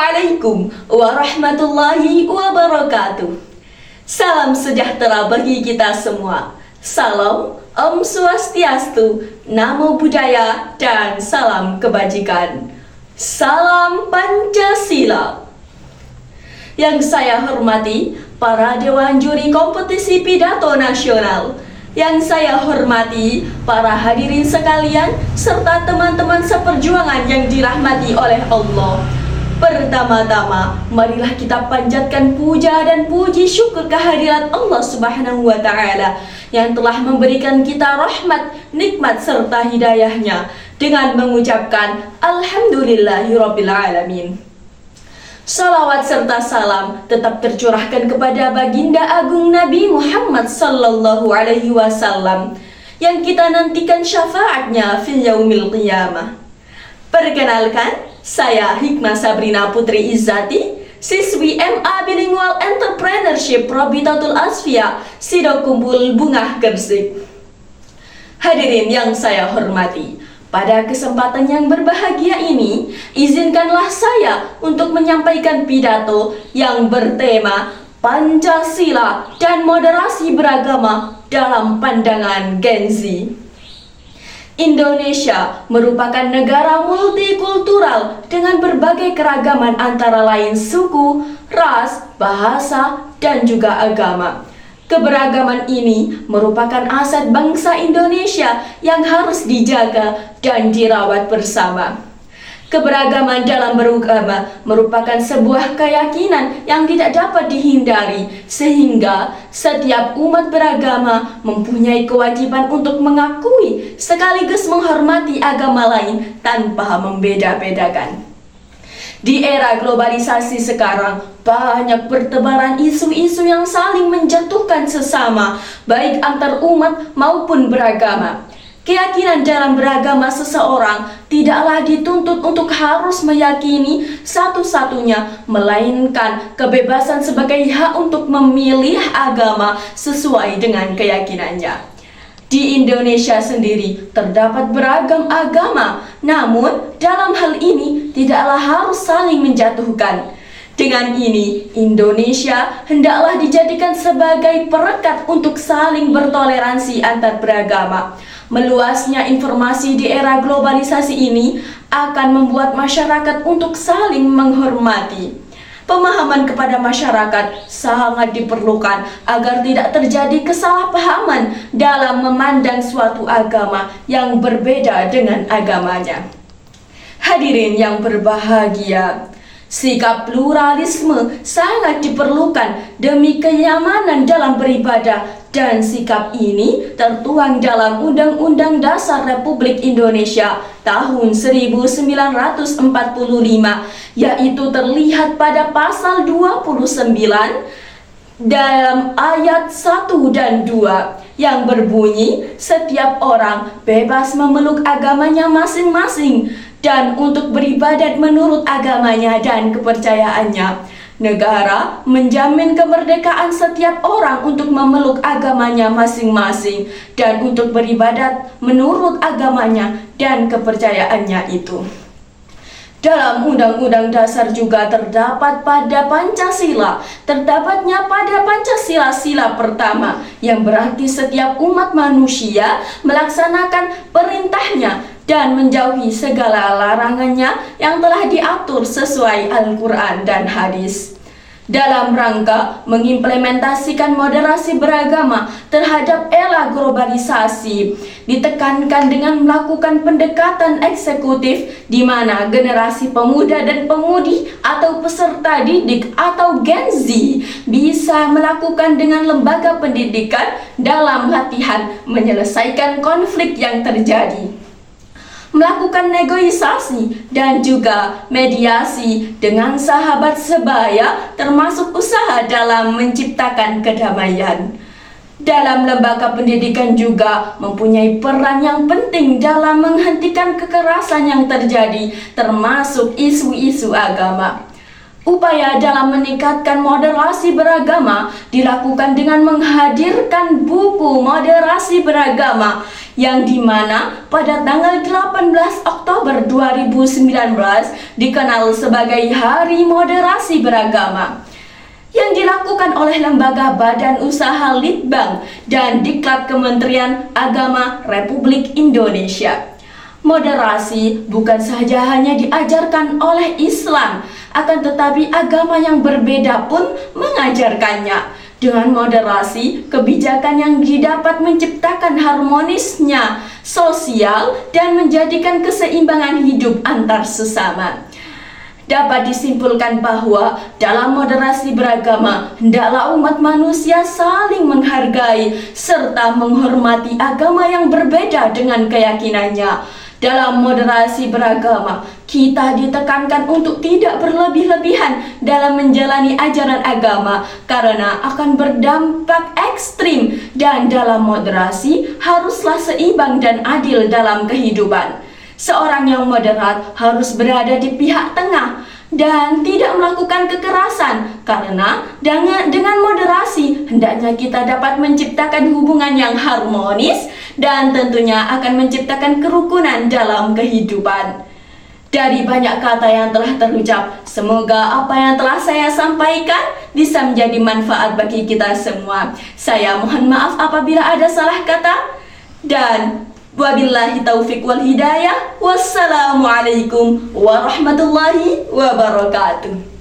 Assalamualaikum warahmatullahi wabarakatuh. Salam sejahtera bagi kita semua. Salam Om Swastiastu, Namo Buddhaya, dan salam kebajikan. Salam Pancasila. Yang saya hormati para Dewan Juri Kompetisi Pidato Nasional, yang saya hormati para hadirin sekalian, serta teman-teman seperjuangan yang dirahmati oleh Allah. Pertama-tama, marilah kita panjatkan puja dan puji syukur kehadirat Allah Subhanahu wa Ta'ala yang telah memberikan kita rahmat, nikmat serta hidayahnya dengan mengucapkan Alhamdulillahirabbil alamin. Salawat serta salam tetap tercurahkan kepada baginda agung Nabi Muhammad sallallahu alaihi wasallam yang kita nantikan syafaatnya fil yaumil qiyamah. Perkenalkan, saya Hikmah Sabrina Putri Izzati, siswi MA Bilingual Entrepreneurship Probitatul Asfia, Sido Kumpul Bungah Gresik. Hadirin yang saya hormati, pada kesempatan yang berbahagia ini, izinkanlah saya untuk menyampaikan pidato yang bertema Pancasila dan moderasi beragama dalam pandangan Gen Z. Indonesia merupakan negara multikultural dengan berbagai keragaman antara lain suku, ras, bahasa, dan juga agama. Keberagaman ini merupakan aset bangsa Indonesia yang harus dijaga dan dirawat bersama. Keberagaman dalam beragama merupakan sebuah keyakinan yang tidak dapat dihindari, sehingga setiap umat beragama mempunyai kewajiban untuk mengakui sekaligus menghormati agama lain tanpa membeda-bedakan. Di era globalisasi sekarang, banyak bertebaran isu-isu yang saling menjatuhkan sesama, baik antar umat maupun beragama. Keyakinan dalam beragama seseorang tidaklah dituntut untuk harus meyakini satu-satunya, melainkan kebebasan sebagai hak untuk memilih agama sesuai dengan keyakinannya. Di Indonesia sendiri terdapat beragam agama, namun dalam hal ini tidaklah harus saling menjatuhkan. Dengan ini, Indonesia hendaklah dijadikan sebagai perekat untuk saling bertoleransi antar beragama. Meluasnya informasi di era globalisasi ini akan membuat masyarakat untuk saling menghormati. Pemahaman kepada masyarakat sangat diperlukan agar tidak terjadi kesalahpahaman dalam memandang suatu agama yang berbeda dengan agamanya. Hadirin yang berbahagia, sikap pluralisme sangat diperlukan demi kenyamanan dalam beribadah, dan sikap ini tertuang dalam Undang-Undang Dasar Republik Indonesia tahun 1945, yaitu terlihat pada pasal 29 dalam ayat 1 dan 2 yang berbunyi setiap orang bebas memeluk agamanya masing-masing dan untuk beribadat menurut agamanya dan kepercayaannya. Negara menjamin kemerdekaan setiap orang untuk memeluk agamanya masing-masing dan untuk beribadat menurut agamanya dan kepercayaannya itu. Dalam Undang-Undang Dasar juga terdapat pada Pancasila, terdapatnya pada Pancasila sila pertama, yang berarti setiap umat manusia melaksanakan perintahnya dan menjauhi segala larangannya yang telah diatur sesuai Al-Quran dan hadis. Dalam rangka mengimplementasikan moderasi beragama terhadap era globalisasi, ditekankan dengan melakukan pendekatan eksekutif di mana generasi pemuda dan pemudi atau peserta didik atau Gen Z bisa melakukan dengan lembaga pendidikan dalam latihan menyelesaikan konflik yang terjadi, melakukan negosiasi dan juga mediasi dengan sahabat sebaya, termasuk usaha dalam menciptakan kedamaian. Dalam lembaga pendidikan juga mempunyai peran yang penting dalam menghentikan kekerasan yang terjadi, termasuk isu-isu agama. Upaya dalam meningkatkan moderasi beragama dilakukan dengan menghadirkan buku moderasi beragama yang dimana pada tanggal 18 Oktober 2019 dikenal sebagai Hari Moderasi Beragama, yang dilakukan oleh Lembaga Badan Usaha Litbang dan Diklat Kementerian Agama Republik Indonesia. Moderasi bukan saja hanya diajarkan oleh Islam, akan tetapi agama yang berbeda pun mengajarkannya. Dengan moderasi, kebijakan yang didapat menciptakan harmonisnya sosial dan menjadikan keseimbangan hidup antar sesama. Dapat disimpulkan bahwa dalam moderasi beragama, hendaklah umat manusia saling menghargai serta menghormati agama yang berbeda dengan keyakinannya. Dalam moderasi beragama, kita ditekankan untuk tidak berlebih-lebihan dalam menjalani ajaran agama karena akan berdampak ekstrim, dan dalam moderasi haruslah seimbang dan adil dalam kehidupan. Seorang yang moderat harus berada di pihak tengah dan tidak melakukan kekerasan, karena dengan moderasi hendaknya kita dapat menciptakan hubungan yang harmonis dan tentunya akan menciptakan kerukunan dalam kehidupan. Dari banyak kata yang telah terucap, semoga apa yang telah saya sampaikan bisa menjadi manfaat bagi kita semua. Saya mohon maaf apabila ada salah kata, dan wabillahi taufiq wal hidayah. Wassalamualaikum warahmatullahi wabarakatuh.